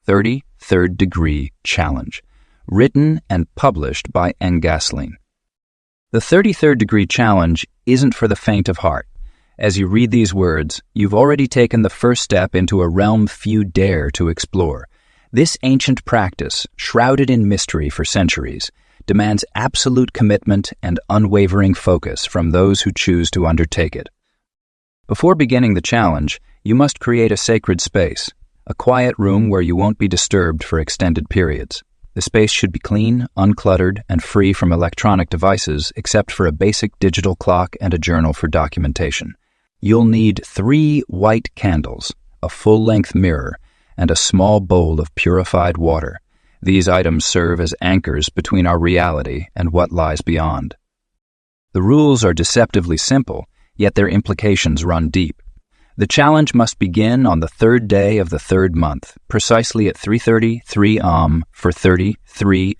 33rd Degree Challenge, written and published by Ngasline. The 33rd Degree Challenge isn't for the faint of heart. As you read these words, you've already taken the first step into a realm few dare to explore. This ancient practice, shrouded in mystery for centuries, demands absolute commitment and unwavering focus from those who choose to undertake it. Before beginning the challenge, you must create a sacred space, a quiet room where you won't be disturbed for extended periods. The space should be clean, uncluttered, and free from electronic devices except for a basic digital clock and a journal for documentation. You'll need 3 white candles, a full-length mirror, and a small bowl of purified water. These items serve as anchors between our reality and what lies beyond. The rules are deceptively simple, yet their implications run deep. The challenge must begin on the 3rd day of the 3rd month, precisely at 3:33 for 33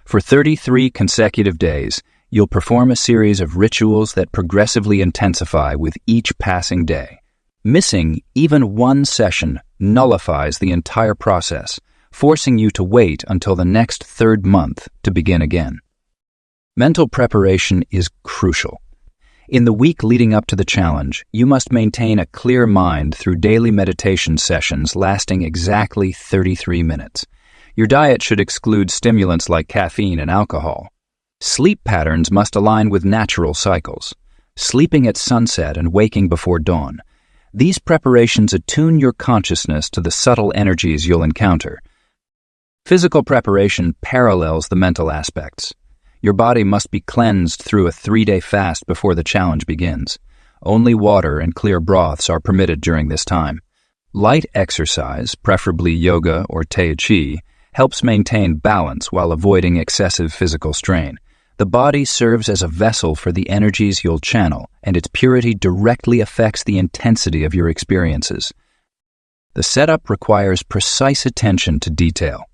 For 33 consecutive days, you'll perform a series of rituals that progressively intensify with each passing day. Missing even one session nullifies the entire process, forcing you to wait until the next 3rd month to begin again. Mental preparation is crucial. In the week leading up to the challenge, you must maintain a clear mind through daily meditation sessions lasting exactly 33 minutes. Your diet should exclude stimulants like caffeine and alcohol. Sleep patterns must align with natural cycles, sleeping at sunset and waking before dawn. These preparations attune your consciousness to the subtle energies you'll encounter. Physical preparation parallels the mental aspects. Your body must be cleansed through a 3-day fast before the challenge begins. Only water and clear broths are permitted during this time. Light exercise, preferably yoga or Tai Chi, helps maintain balance while avoiding excessive physical strain. The body serves as a vessel for the energies you'll channel, and its purity directly affects the intensity of your experiences. The setup requires precise attention to detail.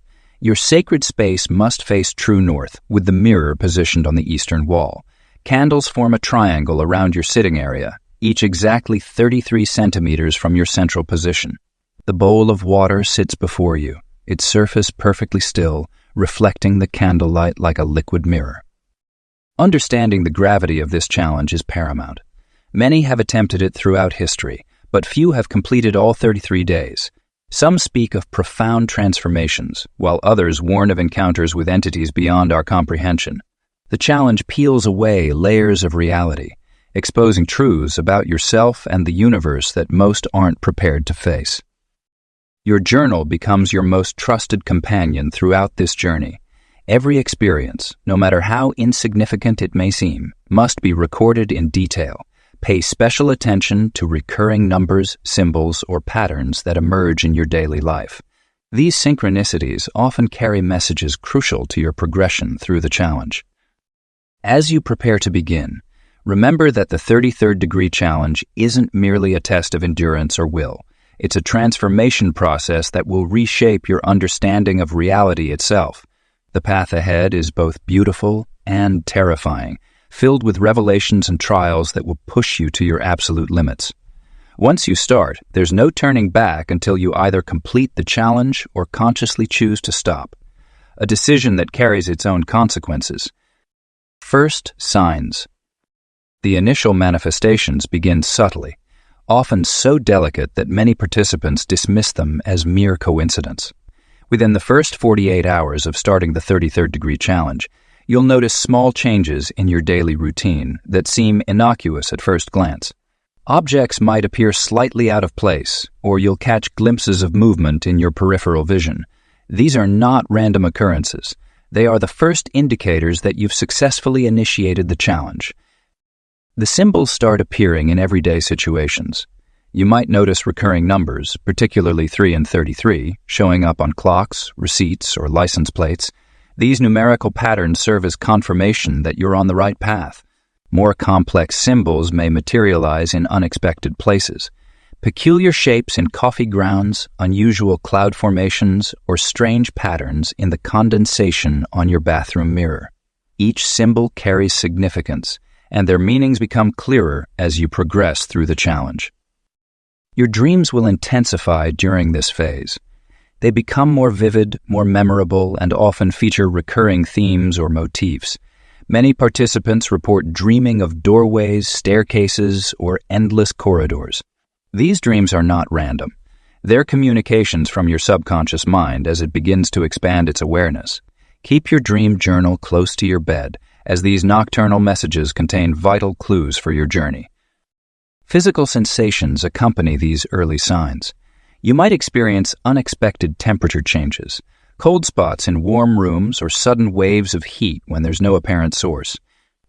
Your sacred space must face true north, with the mirror positioned on the eastern wall. Candles form a triangle around your sitting area, each exactly 33 centimeters from your central position. The bowl of water sits before you, its surface perfectly still, reflecting the candlelight like a liquid mirror. Understanding the gravity of this challenge is paramount. Many have attempted it throughout history, but few have completed all 33 days. Some speak of profound transformations, while others warn of encounters with entities beyond our comprehension. The challenge peels away layers of reality, exposing truths about yourself and the universe that most aren't prepared to face. Your journal becomes your most trusted companion throughout this journey. Every experience, no matter how insignificant it may seem, must be recorded in detail. Pay special attention to recurring numbers, symbols, or patterns that emerge in your daily life. These synchronicities often carry messages crucial to your progression through the challenge. As you prepare to begin, remember that the 33rd Degree Challenge isn't merely a test of endurance or will. It's a transformation process that will reshape your understanding of reality itself. The path ahead is both beautiful and terrifying, filled with revelations and trials that will push you to your absolute limits. Once you start, there's no turning back until you either complete the challenge or consciously choose to stop. A decision that carries its own consequences. First, signs. The initial manifestations begin subtly, often so delicate that many participants dismiss them as mere coincidence. Within the first 48 hours of starting the 33rd Degree Challenge, you'll notice small changes in your daily routine that seem innocuous at first glance. Objects might appear slightly out of place, or you'll catch glimpses of movement in your peripheral vision. These are not random occurrences. They are the first indicators that you've successfully initiated the challenge. The symbols start appearing in everyday situations. You might notice recurring numbers, particularly 3 and 33, showing up on clocks, receipts, or license plates. These numerical patterns serve as confirmation that you're on the right path. More complex symbols may materialize in unexpected places. Peculiar shapes in coffee grounds, unusual cloud formations, or strange patterns in the condensation on your bathroom mirror. Each symbol carries significance, and their meanings become clearer as you progress through the challenge. Your dreams will intensify during this phase. They become more vivid, more memorable, and often feature recurring themes or motifs. Many participants report dreaming of doorways, staircases, or endless corridors. These dreams are not random. They're communications from your subconscious mind as it begins to expand its awareness. Keep your dream journal close to your bed, as these nocturnal messages contain vital clues for your journey. Physical sensations accompany these early signs. You might experience unexpected temperature changes, cold spots in warm rooms, or sudden waves of heat when there's no apparent source.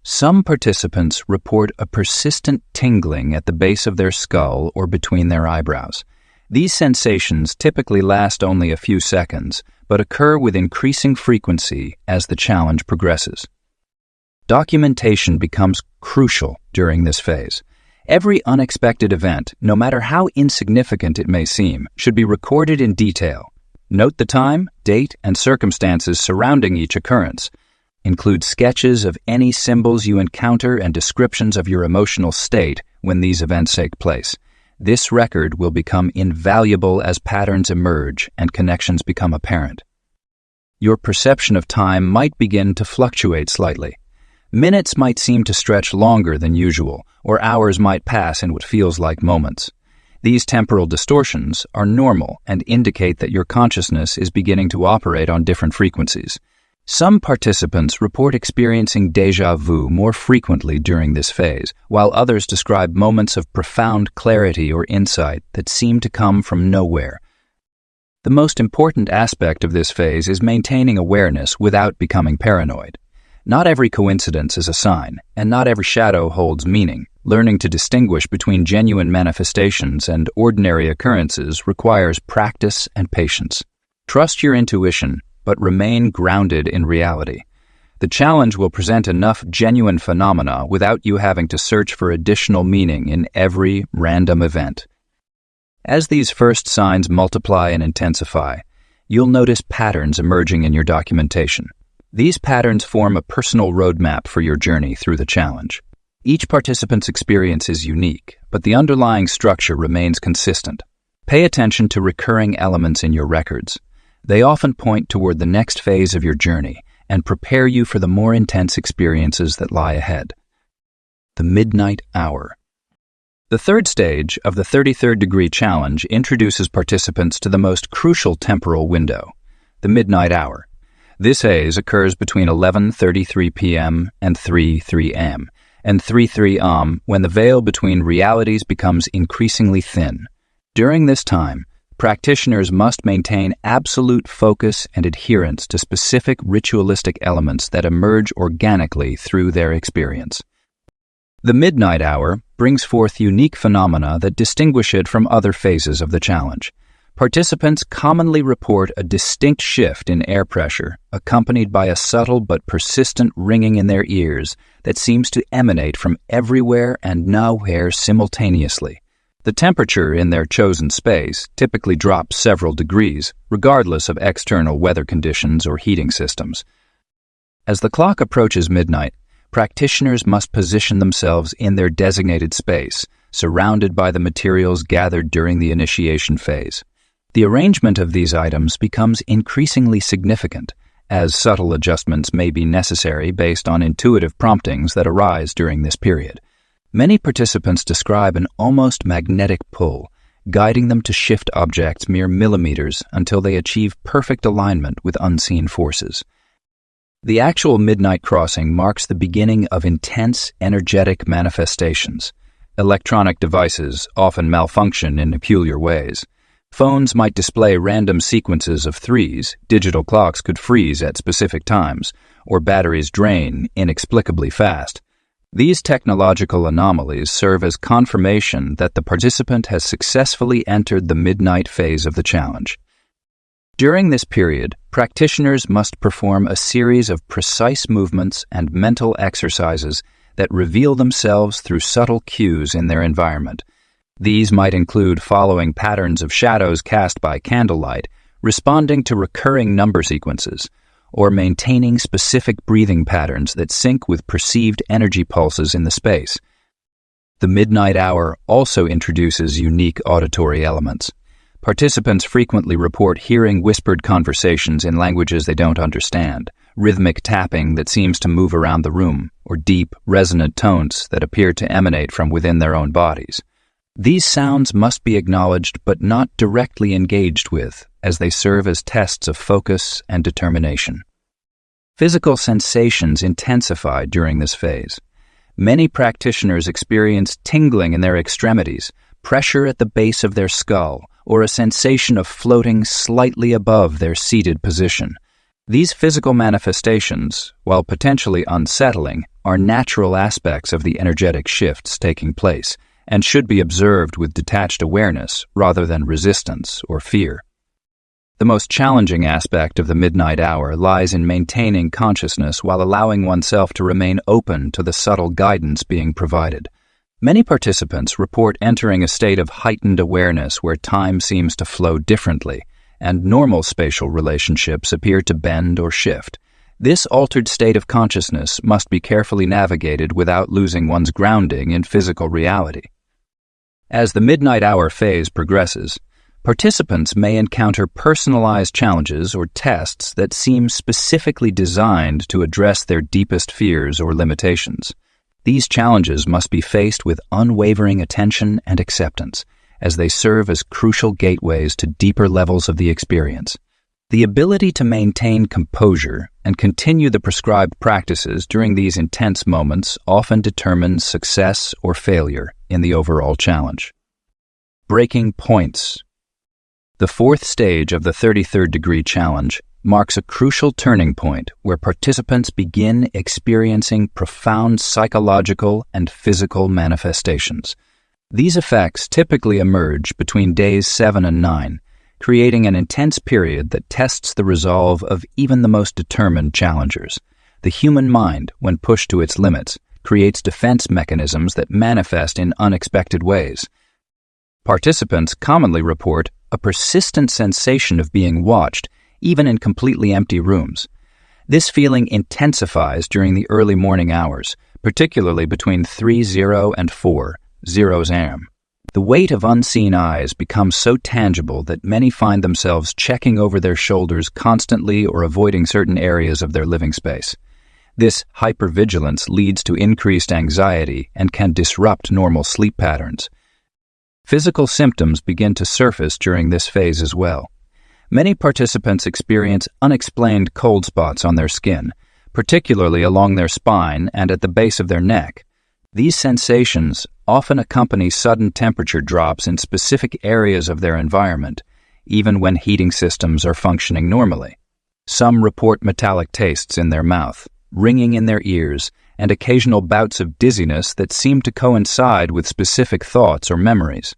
Some participants report a persistent tingling at the base of their skull or between their eyebrows. These sensations typically last only a few seconds, but occur with increasing frequency as the challenge progresses. Documentation becomes crucial during this phase. Every unexpected event, no matter how insignificant it may seem, should be recorded in detail. Note the time, date, and circumstances surrounding each occurrence. Include sketches of any symbols you encounter and descriptions of your emotional state when these events take place. This record will become invaluable as patterns emerge and connections become apparent. Your perception of time might begin to fluctuate slightly. Minutes might seem to stretch longer than usual, or hours might pass in what feels like moments. These temporal distortions are normal and indicate that your consciousness is beginning to operate on different frequencies. Some participants report experiencing déjà vu more frequently during this phase, while others describe moments of profound clarity or insight that seem to come from nowhere. The most important aspect of this phase is maintaining awareness without becoming paranoid. Not every coincidence is a sign, and not every shadow holds meaning. Learning to distinguish between genuine manifestations and ordinary occurrences requires practice and patience. Trust your intuition, but remain grounded in reality. The challenge will present enough genuine phenomena without you having to search for additional meaning in every random event. As these first signs multiply and intensify, you'll notice patterns emerging in your documentation. These patterns form a personal roadmap for your journey through the challenge. Each participant's experience is unique, but the underlying structure remains consistent. Pay attention to recurring elements in your records. They often point toward the next phase of your journey and prepare you for the more intense experiences that lie ahead. The midnight hour. The third stage of the 33rd degree challenge introduces participants to the most crucial temporal window, the midnight hour. This phase occurs between 11:33 p.m. and 3:03 am, and 3:03 am when the veil between realities becomes increasingly thin. During this time, practitioners must maintain absolute focus and adherence to specific ritualistic elements that emerge organically through their experience. The midnight hour brings forth unique phenomena that distinguish it from other phases of the challenge. Participants commonly report a distinct shift in air pressure, accompanied by a subtle but persistent ringing in their ears that seems to emanate from everywhere and nowhere simultaneously. The temperature in their chosen space typically drops several degrees, regardless of external weather conditions or heating systems. As the clock approaches midnight, practitioners must position themselves in their designated space, surrounded by the materials gathered during the initiation phase. The arrangement of these items becomes increasingly significant, as subtle adjustments may be necessary based on intuitive promptings that arise during this period. Many participants describe an almost magnetic pull, guiding them to shift objects mere millimeters until they achieve perfect alignment with unseen forces. The actual midnight crossing marks the beginning of intense, energetic manifestations. Electronic devices often malfunction in peculiar ways. Phones might display random sequences of threes, digital clocks could freeze at specific times, or batteries drain inexplicably fast. These technological anomalies serve as confirmation that the participant has successfully entered the midnight phase of the challenge. During this period, practitioners must perform a series of precise movements and mental exercises that reveal themselves through subtle cues in their environment. These might include following patterns of shadows cast by candlelight, responding to recurring number sequences, or maintaining specific breathing patterns that sync with perceived energy pulses in the space. The midnight hour also introduces unique auditory elements. Participants frequently report hearing whispered conversations in languages they don't understand, rhythmic tapping that seems to move around the room, or deep, resonant tones that appear to emanate from within their own bodies. These sounds must be acknowledged but not directly engaged with, as they serve as tests of focus and determination. Physical sensations intensify during this phase. Many practitioners experience tingling in their extremities, pressure at the base of their skull, or a sensation of floating slightly above their seated position. These physical manifestations, while potentially unsettling, are natural aspects of the energetic shifts taking place and should be observed with detached awareness rather than resistance or fear. The most challenging aspect of the midnight hour lies in maintaining consciousness while allowing oneself to remain open to the subtle guidance being provided. Many participants report entering a state of heightened awareness where time seems to flow differently, and normal spatial relationships appear to bend or shift. This altered state of consciousness must be carefully navigated without losing one's grounding in physical reality. As the midnight hour phase progresses, participants may encounter personalized challenges or tests that seem specifically designed to address their deepest fears or limitations. These challenges must be faced with unwavering attention and acceptance, as they serve as crucial gateways to deeper levels of the experience. The ability to maintain composure and continue the prescribed practices during these intense moments often determines success or failure in the overall challenge. Breaking points. The fourth stage of the 33rd degree challenge marks a crucial turning point where participants begin experiencing profound psychological and physical manifestations. These effects typically emerge between days 7 and 9, creating an intense period that tests the resolve of even the most determined challengers. The human mind, when pushed to its limits, creates defense mechanisms that manifest in unexpected ways. Participants commonly report a persistent sensation of being watched, even in completely empty rooms. This feeling intensifies during the early morning hours, particularly between 3:00 and 4:00 a.m. The weight of unseen eyes becomes so tangible that many find themselves checking over their shoulders constantly or avoiding certain areas of their living space. This hypervigilance leads to increased anxiety and can disrupt normal sleep patterns. Physical symptoms begin to surface during this phase as well. Many participants experience unexplained cold spots on their skin, particularly along their spine and at the base of their neck. These sensations often accompany sudden temperature drops in specific areas of their environment, even when heating systems are functioning normally. Some report metallic tastes in their mouth, ringing in their ears, and occasional bouts of dizziness that seem to coincide with specific thoughts or memories.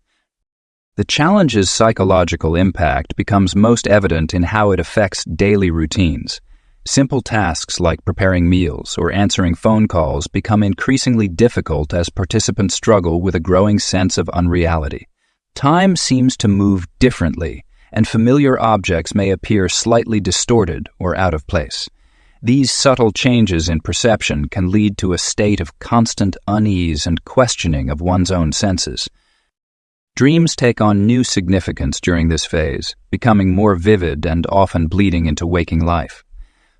The challenge's psychological impact becomes most evident in how it affects daily routines. Simple tasks like preparing meals or answering phone calls become increasingly difficult as participants struggle with a growing sense of unreality. Time seems to move differently, and familiar objects may appear slightly distorted or out of place. These subtle changes in perception can lead to a state of constant unease and questioning of one's own senses. Dreams take on new significance during this phase, becoming more vivid and often bleeding into waking life.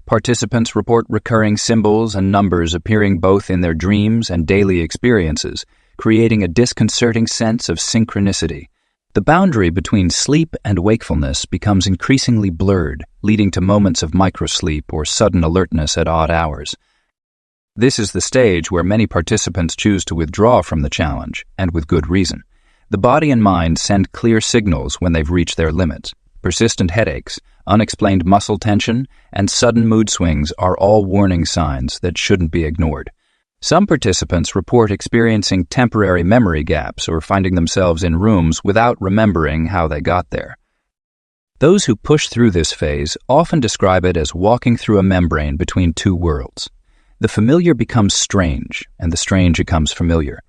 Participants report recurring symbols and numbers appearing both in their dreams and daily experiences, creating a disconcerting sense of synchronicity. The boundary between sleep and wakefulness becomes increasingly blurred, leading to moments of microsleep or sudden alertness at odd hours. This is the stage where many participants choose to withdraw from the challenge, and with good reason. The body and mind send clear signals when they've reached their limits. Persistent headaches, unexplained muscle tension, and sudden mood swings are all warning signs that shouldn't be ignored. Some participants report experiencing temporary memory gaps or finding themselves in rooms without remembering how they got there. Those who push through this phase often describe it as walking through a membrane between two worlds. The familiar becomes strange, and the strange becomes familiar.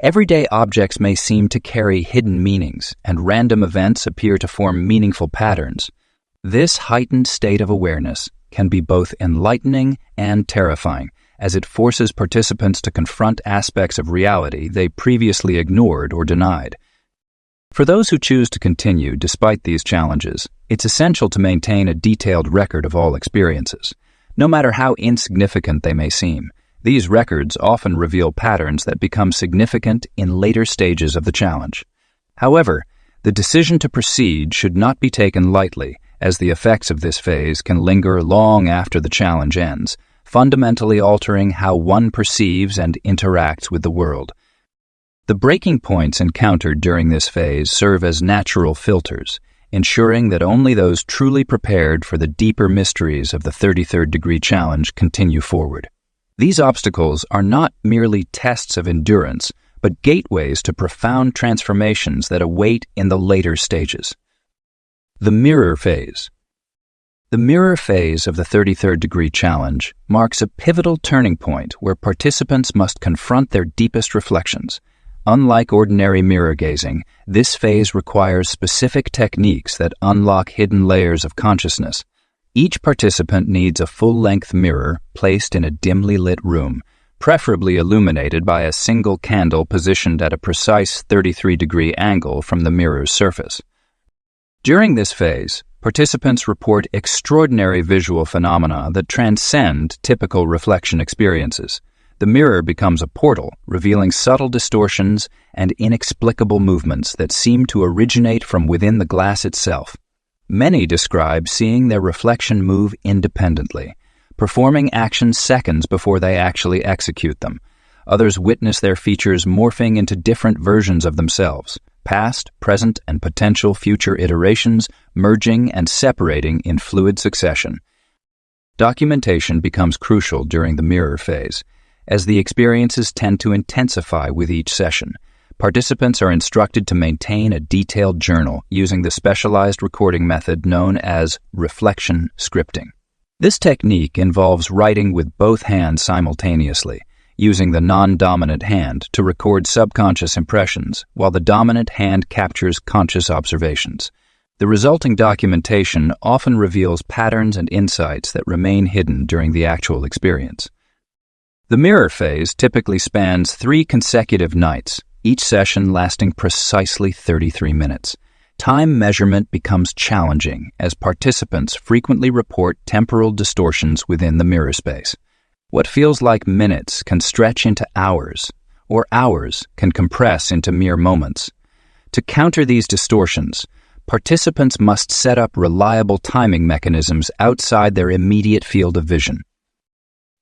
Everyday objects may seem to carry hidden meanings, and random events appear to form meaningful patterns. This heightened state of awareness can be both enlightening and terrifying, as it forces participants to confront aspects of reality they previously ignored or denied. For those who choose to continue despite these challenges, it's essential to maintain a detailed record of all experiences. No matter how insignificant they may seem, these records often reveal patterns that become significant in later stages of the challenge. However, the decision to proceed should not be taken lightly, as the effects of this phase can linger long after the challenge ends, fundamentally altering how one perceives and interacts with the world. The breaking points encountered during this phase serve as natural filters, ensuring that only those truly prepared for the deeper mysteries of the 33rd degree challenge continue forward. These obstacles are not merely tests of endurance, but gateways to profound transformations that await in the later stages. The mirror phase. The mirror phase of the 33rd degree challenge marks a pivotal turning point where participants must confront their deepest reflections. Unlike ordinary mirror gazing, this phase requires specific techniques that unlock hidden layers of consciousness. Each participant needs a full-length mirror placed in a dimly lit room, preferably illuminated by a single candle positioned at a precise 33-degree angle from the mirror's surface. During this phase, participants report extraordinary visual phenomena that transcend typical reflection experiences. The mirror becomes a portal, revealing subtle distortions and inexplicable movements that seem to originate from within the glass itself. Many describe seeing their reflection move independently, performing actions seconds before they actually execute them. Others witness their features morphing into different versions of themselves, past, present, and potential future iterations, merging and separating in fluid succession. Documentation becomes crucial during the mirror phase, as the experiences tend to intensify with each session. Participants are instructed to maintain a detailed journal using the specialized recording method known as reflection scripting. This technique involves writing with both hands simultaneously, using the non-dominant hand to record subconscious impressions, while the dominant hand captures conscious observations. The resulting documentation often reveals patterns and insights that remain hidden during the actual experience. The mirror phase typically spans 3 consecutive nights, each session lasting precisely 33 minutes. Time measurement becomes challenging as participants frequently report temporal distortions within the mirror space. What feels like minutes can stretch into hours, or hours can compress into mere moments. To counter these distortions, participants must set up reliable timing mechanisms outside their immediate field of vision.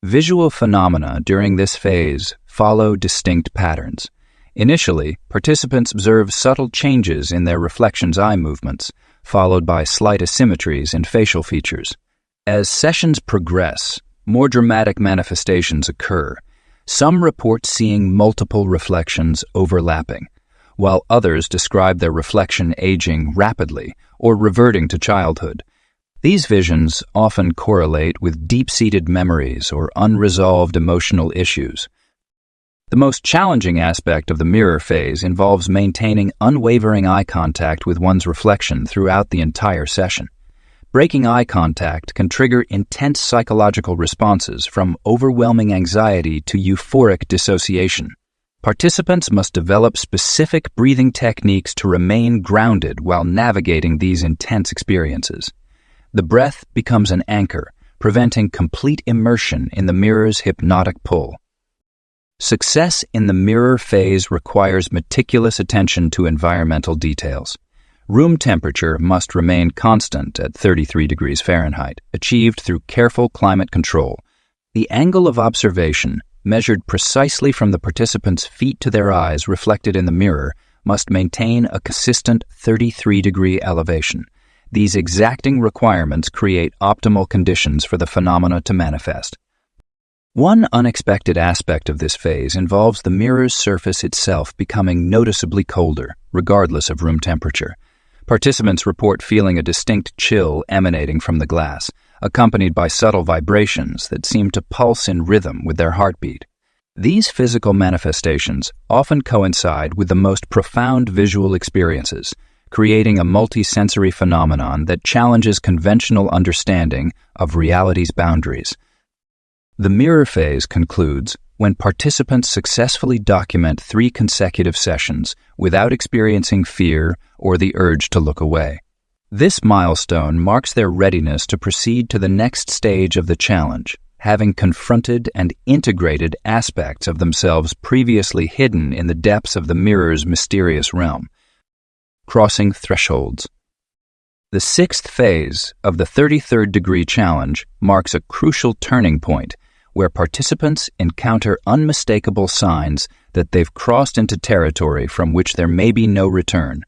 Visual phenomena during this phase follow distinct patterns. Initially, participants observe subtle changes in their reflection's eye movements, followed by slight asymmetries in facial features. As sessions progress, more dramatic manifestations occur. Some report seeing multiple reflections overlapping, while others describe their reflection aging rapidly or reverting to childhood. These visions often correlate with deep-seated memories or unresolved emotional issues. The most challenging aspect of the mirror phase involves maintaining unwavering eye contact with one's reflection throughout the entire session. Breaking eye contact can trigger intense psychological responses from overwhelming anxiety to euphoric dissociation. Participants must develop specific breathing techniques to remain grounded while navigating these intense experiences. The breath becomes an anchor, preventing complete immersion in the mirror's hypnotic pull. Success in the mirror phase requires meticulous attention to environmental details. Room temperature must remain constant at 33 degrees Fahrenheit, achieved through careful climate control. The angle of observation, measured precisely from the participant's feet to their eyes reflected in the mirror, must maintain a consistent 33-degree elevation. These exacting requirements create optimal conditions for the phenomena to manifest. One unexpected aspect of this phase involves the mirror's surface itself becoming noticeably colder, regardless of room temperature. Participants report feeling a distinct chill emanating from the glass, accompanied by subtle vibrations that seem to pulse in rhythm with their heartbeat. These physical manifestations often coincide with the most profound visual experiences, creating a multisensory phenomenon that challenges conventional understanding of reality's boundaries. The mirror phase concludes when participants successfully document 3 consecutive sessions without experiencing fear or the urge to look away. This milestone marks their readiness to proceed to the next stage of the challenge, having confronted and integrated aspects of themselves previously hidden in the depths of the mirror's mysterious realm. Crossing thresholds. The 6th phase of the 33rd degree challenge marks a crucial turning point where participants encounter unmistakable signs that they've crossed into territory from which there may be no return.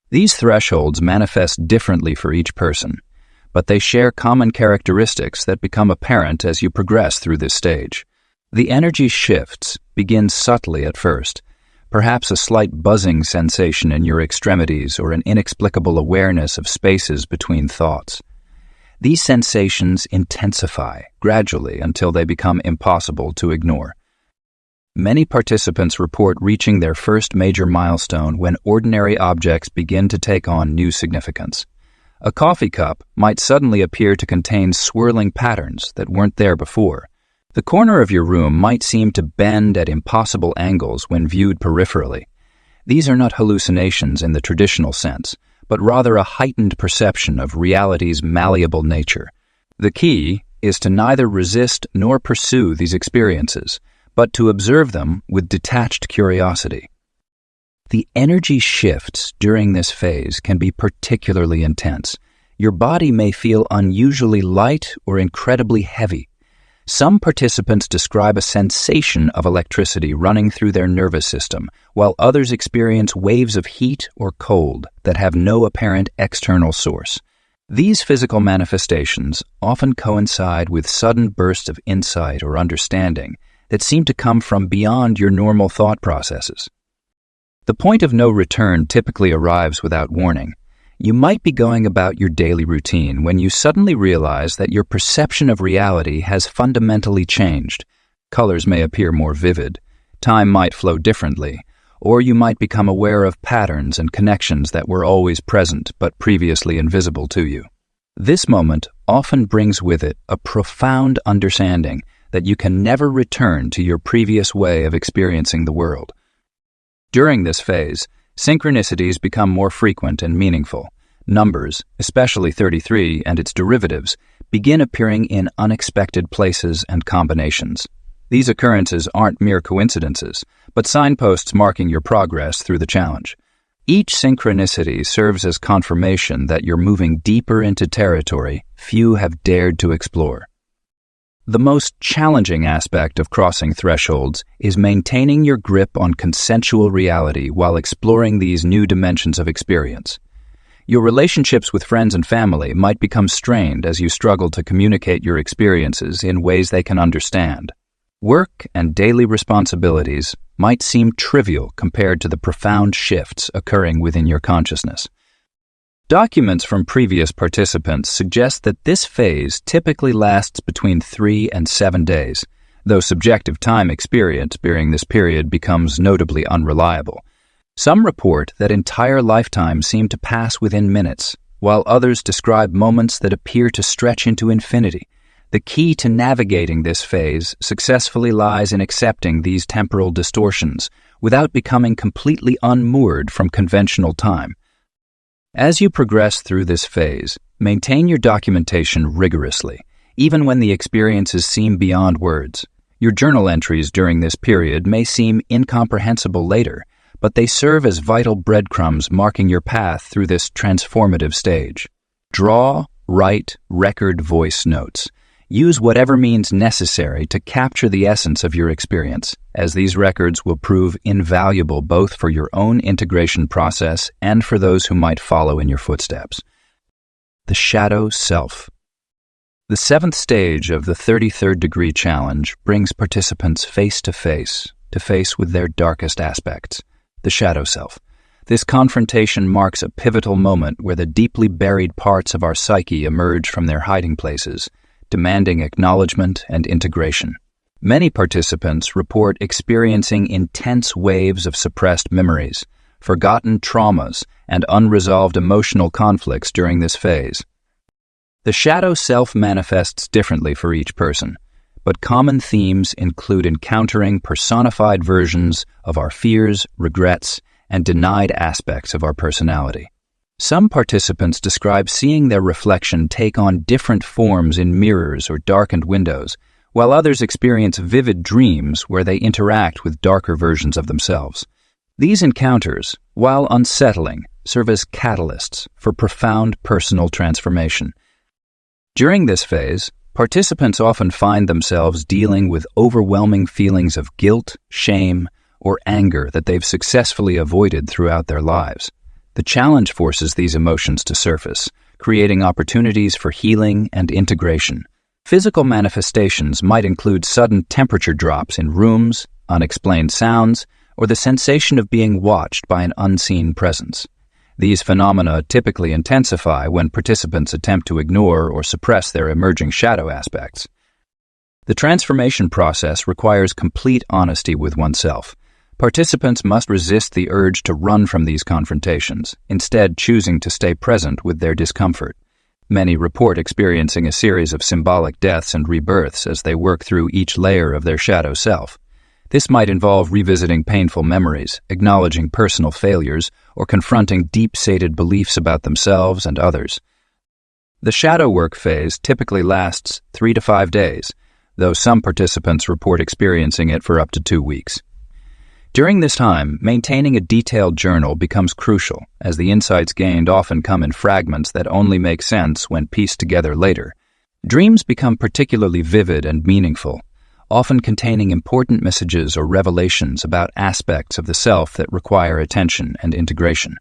These thresholds manifest differently for each person, but they share common characteristics that become apparent as you progress through this stage. The energy shifts begin subtly at first, perhaps a slight buzzing sensation in your extremities or an inexplicable awareness of spaces between thoughts. These sensations intensify gradually until they become impossible to ignore. Many participants report reaching their first major milestone when ordinary objects begin to take on new significance. A coffee cup might suddenly appear to contain swirling patterns that weren't there before. The corner of your room might seem to bend at impossible angles when viewed peripherally. These are not hallucinations in the traditional sense, but rather a heightened perception of reality's malleable nature. The key is to neither resist nor pursue these experiences, but to observe them with detached curiosity. The energy shifts during this phase can be particularly intense. Your body may feel unusually light or incredibly heavy. Some participants describe a sensation of electricity running through their nervous system, while others experience waves of heat or cold that have no apparent external source. These physical manifestations often coincide with sudden bursts of insight or understanding that seem to come from beyond your normal thought processes. The point of no return typically arrives without warning. You might be going about your daily routine when you suddenly realize that your perception of reality has fundamentally changed. Colors may appear more vivid, time might flow differently, or you might become aware of patterns and connections that were always present but previously invisible to you. This moment often brings with it a profound understanding that you can never return to your previous way of experiencing the world. During this phase, synchronicities become more frequent and meaningful. Numbers, especially 33 and its derivatives, begin appearing in unexpected places and combinations. These occurrences aren't mere coincidences, but signposts marking your progress through the challenge. Each synchronicity serves as confirmation that you're moving deeper into territory few have dared to explore. The most challenging aspect of crossing thresholds is maintaining your grip on consensual reality while exploring these new dimensions of experience. Your relationships with friends and family might become strained as you struggle to communicate your experiences in ways they can understand. Work and daily responsibilities might seem trivial compared to the profound shifts occurring within your consciousness. Documents from previous participants suggest that this phase typically lasts between 3 and 7 days, though subjective time experience during this period becomes notably unreliable. Some report that entire lifetimes seem to pass within minutes, while others describe moments that appear to stretch into infinity. The key to navigating this phase successfully lies in accepting these temporal distortions without becoming completely unmoored from conventional time. As you progress through this phase, maintain your documentation rigorously, even when the experiences seem beyond words. Your journal entries during this period may seem incomprehensible later, but they serve as vital breadcrumbs marking your path through this transformative stage. Draw, write, record voice notes. Use whatever means necessary to capture the essence of your experience, as these records will prove invaluable both for your own integration process and for those who might follow in your footsteps. The shadow self. The 7th stage of the 33rd degree challenge brings participants face to face with their darkest aspects, the shadow self. This confrontation marks a pivotal moment where the deeply buried parts of our psyche emerge from their hiding places, demanding acknowledgement and integration. Many participants report experiencing intense waves of suppressed memories, forgotten traumas, and unresolved emotional conflicts during this phase. The shadow self manifests differently for each person. but common themes include encountering personified versions of our fears, regrets, and denied aspects of our personality. Some participants describe seeing their reflection take on different forms in mirrors or darkened windows, while others experience vivid dreams where they interact with darker versions of themselves. These encounters, while unsettling, serve as catalysts for profound personal transformation. During this phase, participants often find themselves dealing with overwhelming feelings of guilt, shame, or anger that they've successfully avoided throughout their lives. The challenge forces these emotions to surface, creating opportunities for healing and integration. Physical manifestations might include sudden temperature drops in rooms, unexplained sounds, or the sensation of being watched by an unseen presence. These phenomena typically intensify when participants attempt to ignore or suppress their emerging shadow aspects. The transformation process requires complete honesty with oneself. Participants must resist the urge to run from these confrontations, instead choosing to stay present with their discomfort. Many report experiencing a series of symbolic deaths and rebirths as they work through each layer of their shadow self. This might involve revisiting painful memories, acknowledging personal failures, or confronting deep-seated beliefs about themselves and others. The shadow work phase typically lasts 3 to 5 days, though some participants report experiencing it for up to 2 weeks. During this time, maintaining a detailed journal becomes crucial, as the insights gained often come in fragments that only make sense when pieced together later. Dreams become particularly vivid and meaningful, often containing important messages or revelations about aspects of the self that require attention and integration.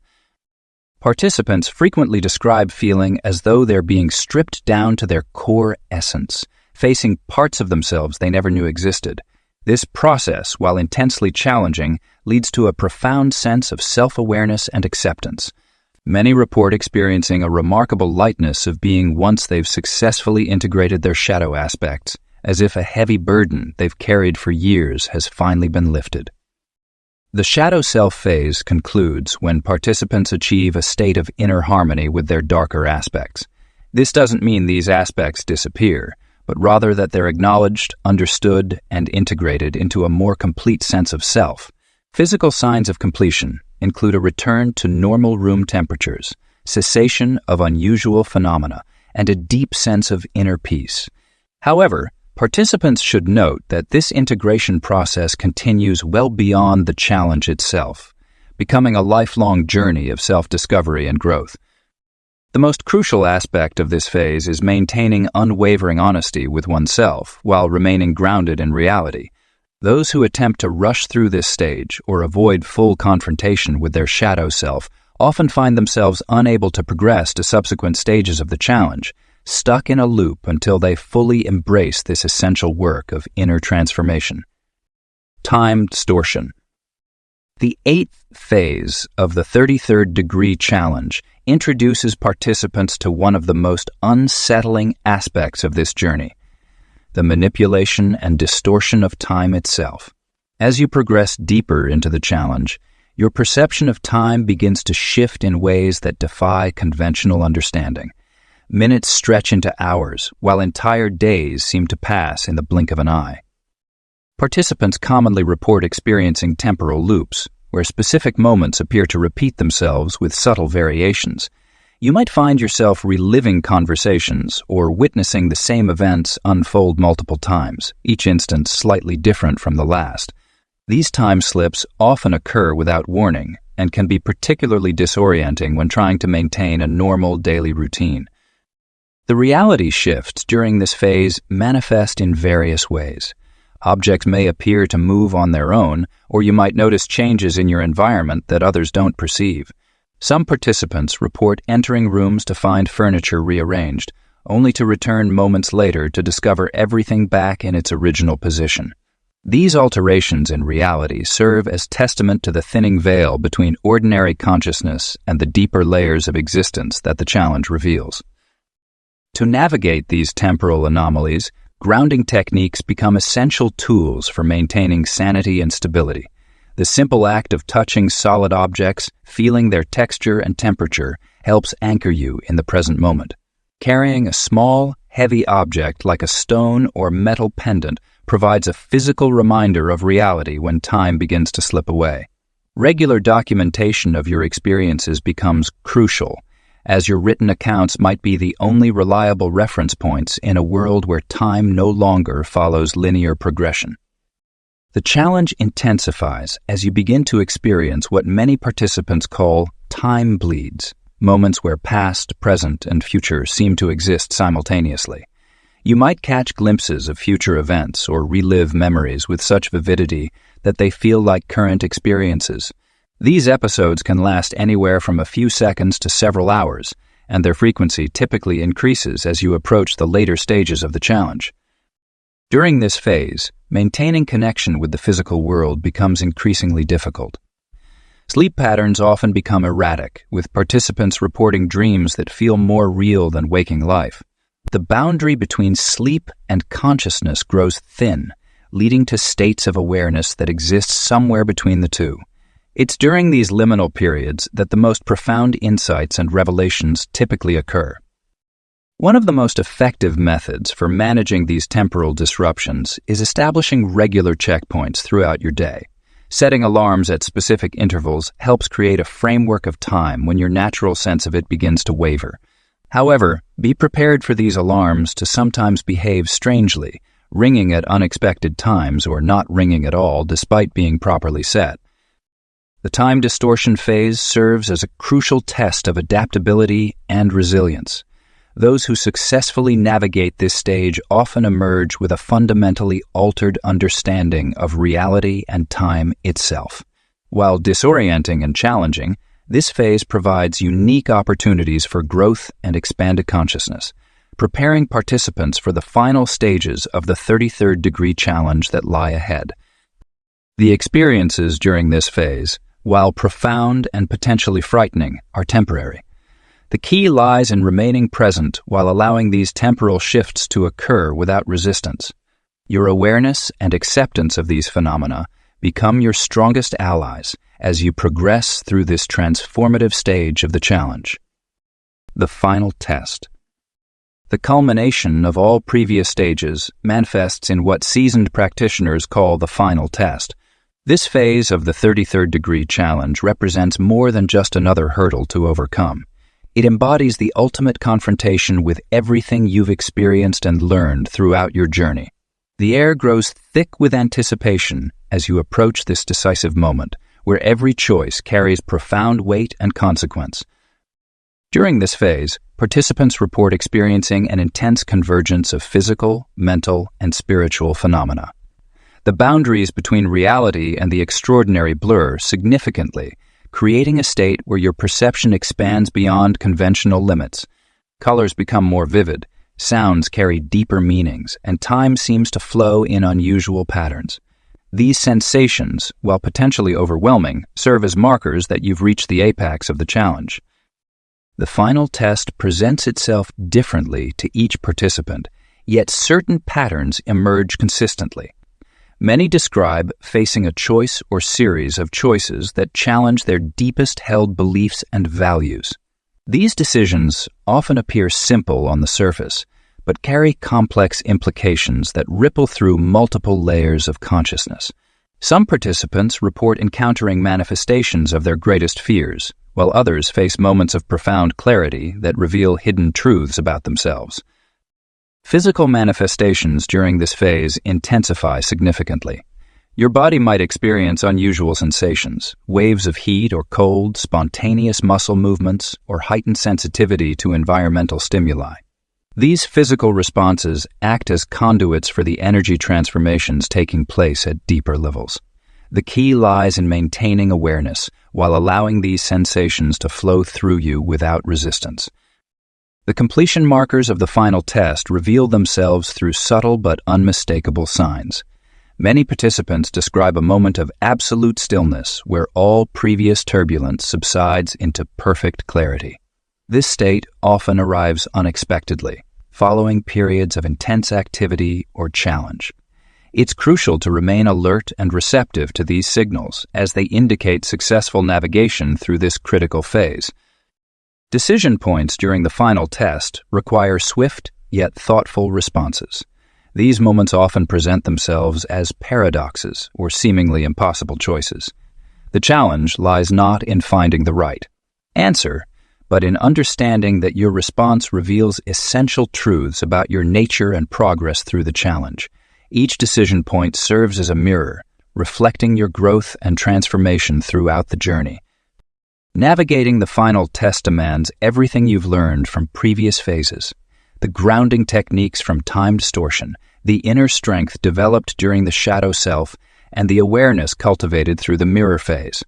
Participants frequently describe feeling as though they're being stripped down to their core essence, facing parts of themselves they never knew existed. This process, while intensely challenging, leads to a profound sense of self-awareness and acceptance. Many report experiencing a remarkable lightness of being once they've successfully integrated their shadow aspects, as if a heavy burden they've carried for years has finally been lifted. The shadow self phase concludes when participants achieve a state of inner harmony with their darker aspects. This doesn't mean these aspects disappear, but rather that they're acknowledged, understood, and integrated into a more complete sense of self. Physical signs of completion include a return to normal room temperatures, cessation of unusual phenomena, and a deep sense of inner peace. However, participants should note that this integration process continues well beyond the challenge itself, becoming a lifelong journey of self-discovery and growth. The most crucial aspect of this phase is maintaining unwavering honesty with oneself while remaining grounded in reality. Those who attempt to rush through this stage or avoid full confrontation with their shadow self often find themselves unable to progress to subsequent stages of the challenge, stuck in a loop until they fully embrace this essential work of inner transformation. Time distortion. The 8th phase of the 33rd degree challenge introduces participants to one of the most unsettling aspects of this journey, the manipulation and distortion of time itself. As you progress deeper into the challenge, your perception of time begins to shift in ways that defy conventional understanding. Minutes stretch into hours, while entire days seem to pass in the blink of an eye. Participants commonly report experiencing temporal loops, where specific moments appear to repeat themselves with subtle variations. You might find yourself reliving conversations or witnessing the same events unfold multiple times, each instance slightly different from the last. These time slips often occur without warning and can be particularly disorienting when trying to maintain a normal daily routine. The reality shifts during this phase manifest in various ways. Objects may appear to move on their own, or you might notice changes in your environment that others don't perceive. Some participants report entering rooms to find furniture rearranged, only to return moments later to discover everything back in its original position. These alterations in reality serve as testament to the thinning veil between ordinary consciousness and the deeper layers of existence that the challenge reveals. To navigate these temporal anomalies, grounding techniques become essential tools for maintaining sanity and stability. The simple act of touching solid objects, feeling their texture and temperature, helps anchor you in the present moment. Carrying a small, heavy object like a stone or metal pendant provides a physical reminder of reality when time begins to slip away. Regular documentation of your experiences becomes crucial, as your written accounts might be the only reliable reference points in a world where time no longer follows linear progression. The challenge intensifies as you begin to experience what many participants call time bleeds, moments where past, present, and future seem to exist simultaneously. You might catch glimpses of future events or relive memories with such vividity that they feel like current experiences. These episodes can last anywhere from a few seconds to several hours, and their frequency typically increases as you approach the later stages of the challenge. During this phase, maintaining connection with the physical world becomes increasingly difficult. Sleep patterns often become erratic, with participants reporting dreams that feel more real than waking life. The boundary between sleep and consciousness grows thin, leading to states of awareness that exist somewhere between the two. It's during these liminal periods that the most profound insights and revelations typically occur. One of the most effective methods for managing these temporal disruptions is establishing regular checkpoints throughout your day. Setting alarms at specific intervals helps create a framework of time when your natural sense of it begins to waver. However, be prepared for these alarms to sometimes behave strangely, ringing at unexpected times or not ringing at all despite being properly set. The time distortion phase serves as a crucial test of adaptability and resilience. Those who successfully navigate this stage often emerge with a fundamentally altered understanding of reality and time itself. While disorienting and challenging, this phase provides unique opportunities for growth and expanded consciousness, preparing participants for the final stages of the 33rd degree challenge that lie ahead. The experiences during this phase, while profound and potentially frightening, are temporary. The key lies in remaining present while allowing these temporal shifts to occur without resistance. Your awareness and acceptance of these phenomena become your strongest allies as you progress through this transformative stage of the challenge. The final test. The culmination of all previous stages manifests in what seasoned practitioners call the final test. This phase of the 33rd degree challenge represents more than just another hurdle to overcome. It embodies the ultimate confrontation with everything you've experienced and learned throughout your journey. The air grows thick with anticipation as you approach this decisive moment, where every choice carries profound weight and consequence. During this phase, participants report experiencing an intense convergence of physical, mental, and spiritual phenomena. The boundaries between reality and the extraordinary blur significantly, creating a state where your perception expands beyond conventional limits. Colors become more vivid, sounds carry deeper meanings, and time seems to flow in unusual patterns. These sensations, while potentially overwhelming, serve as markers that you've reached the apex of the challenge. The final test presents itself differently to each participant, yet certain patterns emerge consistently. Many describe facing a choice or series of choices that challenge their deepest held beliefs and values. These decisions often appear simple on the surface, but carry complex implications that ripple through multiple layers of consciousness. Some participants report encountering manifestations of their greatest fears, while others face moments of profound clarity that reveal hidden truths about themselves. Physical manifestations during this phase intensify significantly. Your body might experience unusual sensations, waves of heat or cold, spontaneous muscle movements, or heightened sensitivity to environmental stimuli. These physical responses act as conduits for the energy transformations taking place at deeper levels. The key lies in maintaining awareness while allowing these sensations to flow through you without resistance. The completion markers of the final test reveal themselves through subtle but unmistakable signs. Many participants describe a moment of absolute stillness where all previous turbulence subsides into perfect clarity. This state often arrives unexpectedly, following periods of intense activity or challenge. It's crucial to remain alert and receptive to these signals as they indicate successful navigation through this critical phase. Decision points during the final test require swift, yet thoughtful responses. These moments often present themselves as paradoxes or seemingly impossible choices. The challenge lies not in finding the right answer, but in understanding that your response reveals essential truths about your nature and progress through the challenge. Each decision point serves as a mirror, reflecting your growth and transformation throughout the journey. Navigating the final test demands everything you've learned from previous phases. The grounding techniques from time distortion, the inner strength developed during the shadow self, and the awareness cultivated through the mirror phase.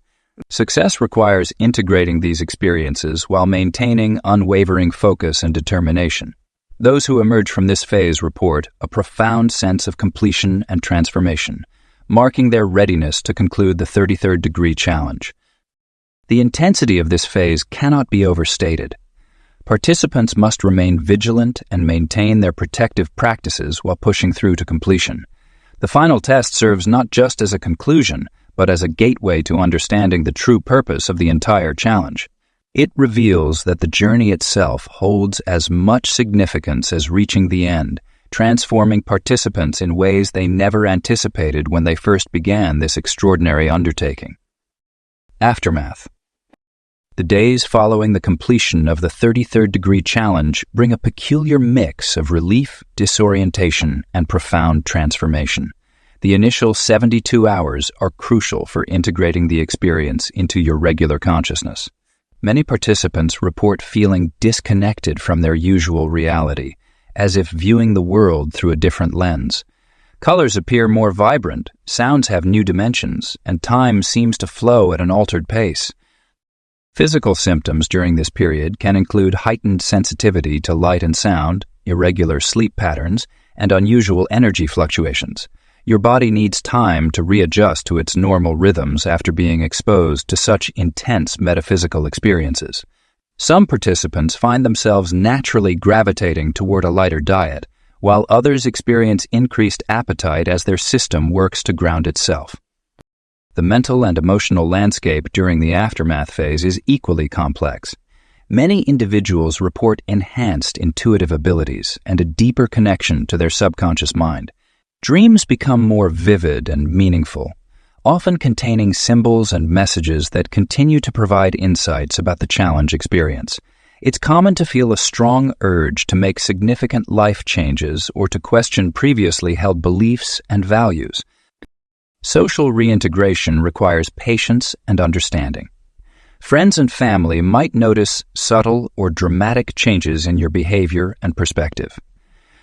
Success requires integrating these experiences while maintaining unwavering focus and determination. Those who emerge from this phase report a profound sense of completion and transformation, marking their readiness to conclude the 33rd degree challenge. The intensity of this phase cannot be overstated. Participants must remain vigilant and maintain their protective practices while pushing through to completion. The final test serves not just as a conclusion, but as a gateway to understanding the true purpose of the entire challenge. It reveals that the journey itself holds as much significance as reaching the end, transforming participants in ways they never anticipated when they first began this extraordinary undertaking. Aftermath. The days following the completion of the 33rd degree challenge bring a peculiar mix of relief, disorientation, and profound transformation. The initial 72 hours are crucial for integrating the experience into your regular consciousness. Many participants report feeling disconnected from their usual reality, as if viewing the world through a different lens. Colors appear more vibrant, sounds have new dimensions, and time seems to flow at an altered pace. Physical symptoms during this period can include heightened sensitivity to light and sound, irregular sleep patterns, and unusual energy fluctuations. Your body needs time to readjust to its normal rhythms after being exposed to such intense metaphysical experiences. Some participants find themselves naturally gravitating toward a lighter diet, while others experience increased appetite as their system works to ground itself. The mental and emotional landscape during the aftermath phase is equally complex. Many individuals report enhanced intuitive abilities and a deeper connection to their subconscious mind. Dreams become more vivid and meaningful, often containing symbols and messages that continue to provide insights about the challenge experience. It's common to feel a strong urge to make significant life changes or to question previously held beliefs and values. Social reintegration requires patience and understanding. Friends and family might notice subtle or dramatic changes in your behavior and perspective.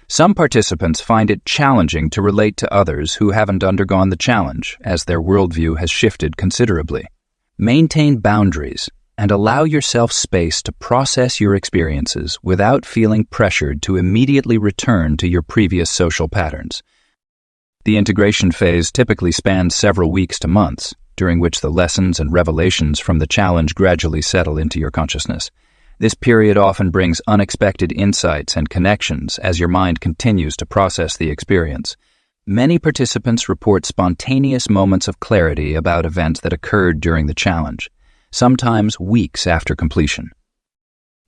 Some participants find it challenging to relate to others who haven't undergone the challenge, as their worldview has shifted considerably. Maintain boundaries and allow yourself space to process your experiences without feeling pressured to immediately return to your previous social patterns. The integration phase typically spans several weeks to months, during which the lessons and revelations from the challenge gradually settle into your consciousness. This period often brings unexpected insights and connections as your mind continues to process the experience. Many participants report spontaneous moments of clarity about events that occurred during the challenge, sometimes weeks after completion.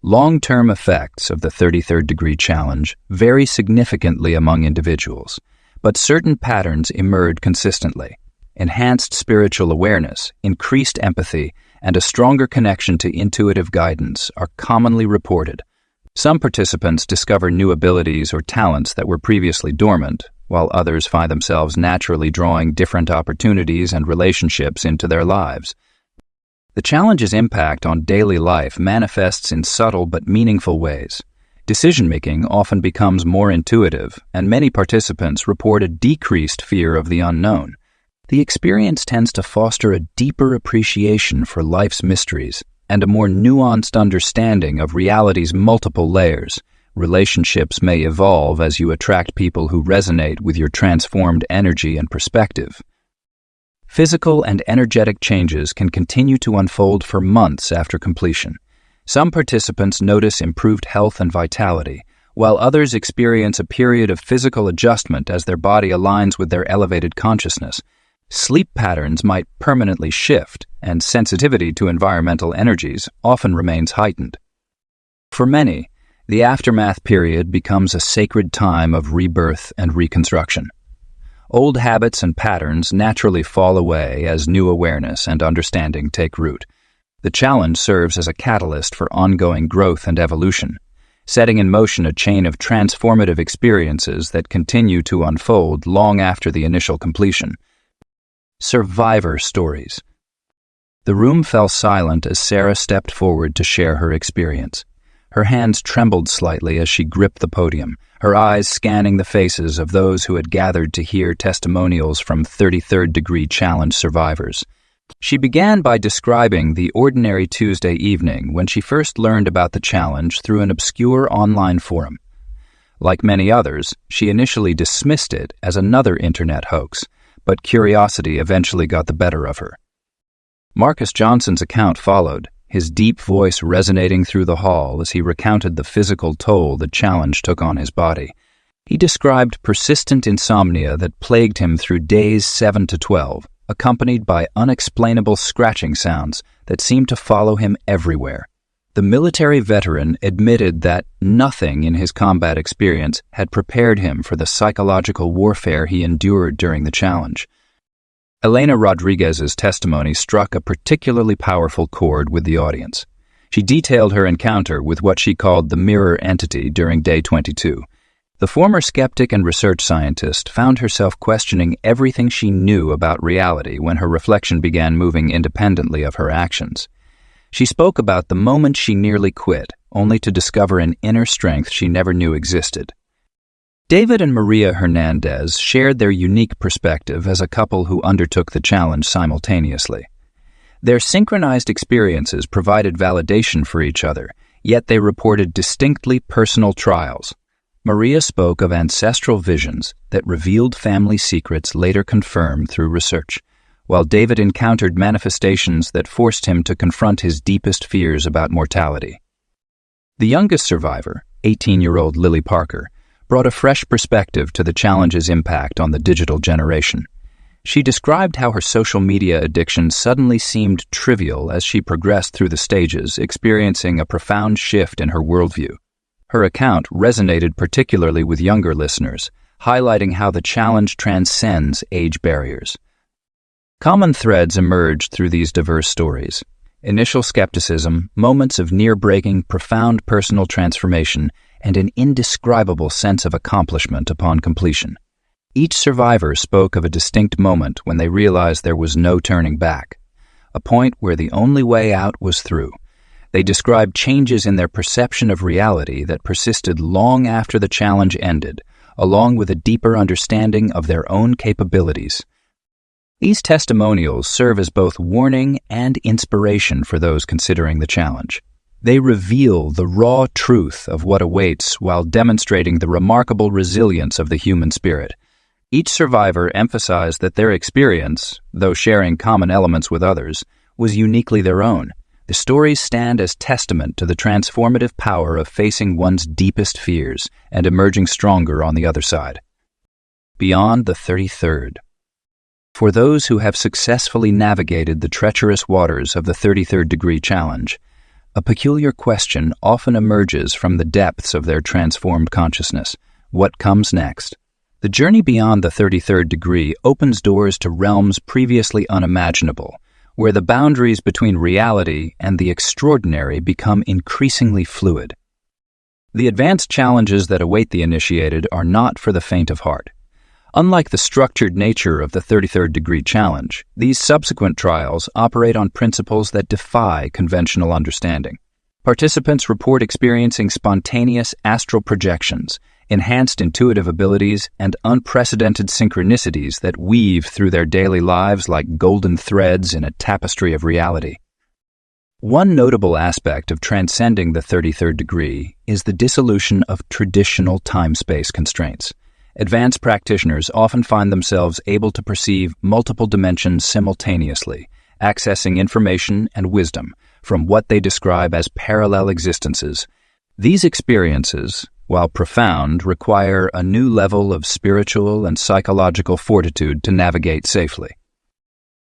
Long-term effects of the 33rd degree challenge vary significantly among individuals, but certain patterns emerge consistently. Enhanced spiritual awareness, increased empathy, and a stronger connection to intuitive guidance are commonly reported. Some participants discover new abilities or talents that were previously dormant, while others find themselves naturally drawing different opportunities and relationships into their lives. The challenge's impact on daily life manifests in subtle but meaningful ways. Decision-making often becomes more intuitive, and many participants report a decreased fear of the unknown. The experience tends to foster a deeper appreciation for life's mysteries and a more nuanced understanding of reality's multiple layers. Relationships may evolve as you attract people who resonate with your transformed energy and perspective. Physical and energetic changes can continue to unfold for months after completion. Some participants notice improved health and vitality, while others experience a period of physical adjustment as their body aligns with their elevated consciousness. Sleep patterns might permanently shift, and sensitivity to environmental energies often remains heightened. For many, The aftermath period becomes a sacred time of rebirth and reconstruction. Old habits and patterns naturally fall away as new awareness and understanding take root. The challenge serves as a catalyst for ongoing growth and evolution, setting in motion a chain of transformative experiences that continue to unfold long after the initial completion. Survivor stories. The room fell silent as Sarah stepped forward to share her experience. Her hands trembled slightly as she gripped the podium, her eyes scanning the faces of those who had gathered to hear testimonials from 33rd Degree Challenge survivors. She began by describing the ordinary Tuesday evening when she first learned about the challenge through an obscure online forum. Like many others, she initially dismissed it as another internet hoax, but curiosity eventually got the better of her. Marcus Johnson's account followed, his deep voice resonating through the hall as he recounted the physical toll the challenge took on his body. He described persistent insomnia that plagued him through days 7 to 12, accompanied by unexplainable scratching sounds that seemed to follow him everywhere. The military veteran admitted that nothing in his combat experience had prepared him for the psychological warfare he endured during the challenge. Elena Rodriguez's testimony struck a particularly powerful chord with the audience. She detailed her encounter with what she called the mirror entity during day 22. The former skeptic and research scientist found herself questioning everything she knew about reality when her reflection began moving independently of her actions. She spoke about the moment she nearly quit, only to discover an inner strength she never knew existed. David and Maria Hernandez shared their unique perspective as a couple who undertook the challenge simultaneously. Their synchronized experiences provided validation for each other, yet they reported distinctly personal trials. Maria spoke of ancestral visions that revealed family secrets later confirmed through research, while David encountered manifestations that forced him to confront his deepest fears about mortality. The youngest survivor, 18-year-old Lily Parker, brought a fresh perspective to the challenge's impact on the digital generation. She described how her social media addiction suddenly seemed trivial as she progressed through the stages, experiencing a profound shift in her worldview. Her account resonated particularly with younger listeners, highlighting how the challenge transcends age barriers. Common threads emerged through these diverse stories. Initial skepticism, moments of near-breaking, profound personal transformation, and an indescribable sense of accomplishment upon completion. Each survivor spoke of a distinct moment when they realized there was no turning back, a point where the only way out was through. They described changes in their perception of reality that persisted long after the challenge ended, along with a deeper understanding of their own capabilities. These testimonials serve as both warning and inspiration for those considering the challenge. They reveal the raw truth of what awaits while demonstrating the remarkable resilience of the human spirit. Each survivor emphasized that their experience, though sharing common elements with others, was uniquely their own. The stories stand as testament to the transformative power of facing one's deepest fears and emerging stronger on the other side. Beyond the 33rd. For those who have successfully navigated the treacherous waters of the 33rd Degree Challenge, a peculiar question often emerges from the depths of their transformed consciousness. What comes next? The journey beyond the 33rd degree opens doors to realms previously unimaginable, where the boundaries between reality and the extraordinary become increasingly fluid. The advanced challenges that await the initiated are not for the faint of heart. Unlike the structured nature of the 33rd Degree Challenge, these subsequent trials operate on principles that defy conventional understanding. Participants report experiencing spontaneous astral projections, enhanced intuitive abilities, and unprecedented synchronicities that weave through their daily lives like golden threads in a tapestry of reality. One notable aspect of transcending the 33rd degree is the dissolution of traditional time-space constraints. Advanced practitioners often find themselves able to perceive multiple dimensions simultaneously, accessing information and wisdom from what they describe as parallel existences. These experiences, while profound, require a new level of spiritual and psychological fortitude to navigate safely.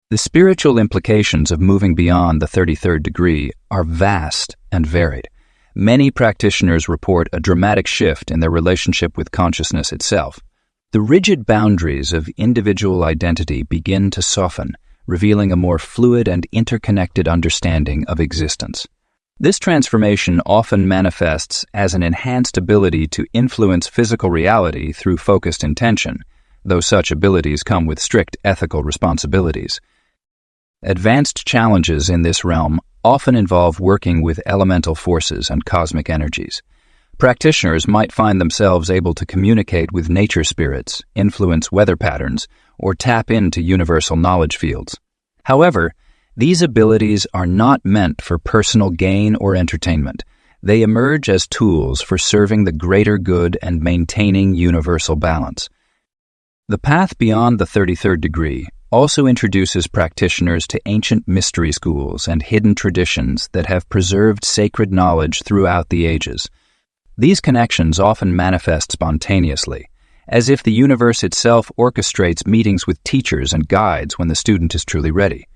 The spiritual implications of moving beyond the 33rd degree are vast and varied. Many practitioners report a dramatic shift in their relationship with consciousness itself. The rigid boundaries of individual identity begin to soften, revealing a more fluid and interconnected understanding of existence. This transformation often manifests as an enhanced ability to influence physical reality through focused intention, though such abilities come with strict ethical responsibilities. Advanced challenges in this realm often involve working with elemental forces and cosmic energies. Practitioners might find themselves able to communicate with nature spirits, influence weather patterns, or tap into universal knowledge fields. However, these abilities are not meant for personal gain or entertainment. They emerge as tools for serving the greater good and maintaining universal balance. The path beyond the 33rd degree also introduces practitioners to ancient mystery schools and hidden traditions that have preserved sacred knowledge throughout the ages. These connections often manifest spontaneously, as if the universe itself orchestrates meetings with teachers and guides when the student is truly ready.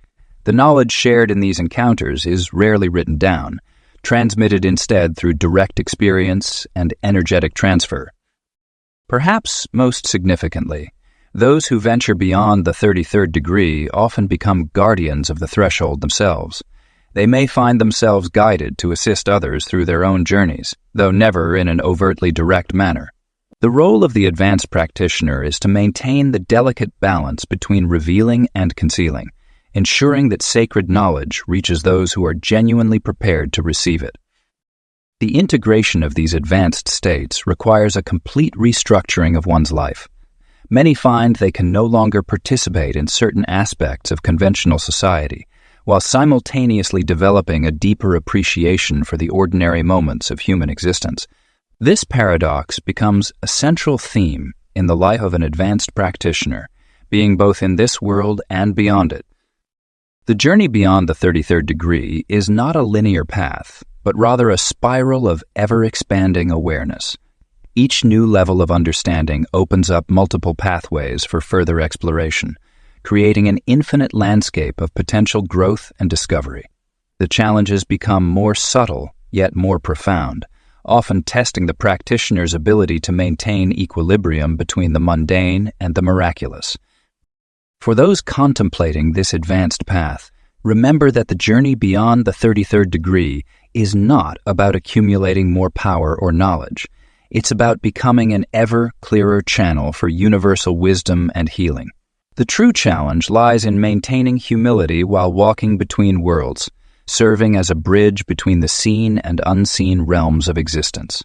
The knowledge shared in these encounters is rarely written down, transmitted instead through direct experience and energetic transfer. Perhaps most significantly, those who venture beyond the 33rd degree often become guardians of the threshold themselves. They may find themselves guided to assist others through their own journeys, though never in an overtly direct manner. The role of the advanced practitioner is to maintain the delicate balance between revealing and concealing, ensuring that sacred knowledge reaches those who are genuinely prepared to receive it. The integration of these advanced states requires a complete restructuring of one's life. Many find they can no longer participate in certain aspects of conventional society, while simultaneously developing a deeper appreciation for the ordinary moments of human existence. This paradox becomes a central theme in the life of an advanced practitioner, being both in this world and beyond it. The journey beyond the 33rd degree is not a linear path, but rather a spiral of ever-expanding awareness. Each new level of understanding opens up multiple pathways for further exploration, creating an infinite landscape of potential growth and discovery. The challenges become more subtle, yet more profound, often testing the practitioner's ability to maintain equilibrium between the mundane and the miraculous. For those contemplating this advanced path, remember that the journey beyond the 33rd degree is not about accumulating more power or knowledge. It's about becoming an ever clearer channel for universal wisdom and healing. The true challenge lies in maintaining humility while walking between worlds, serving as a bridge between the seen and unseen realms of existence.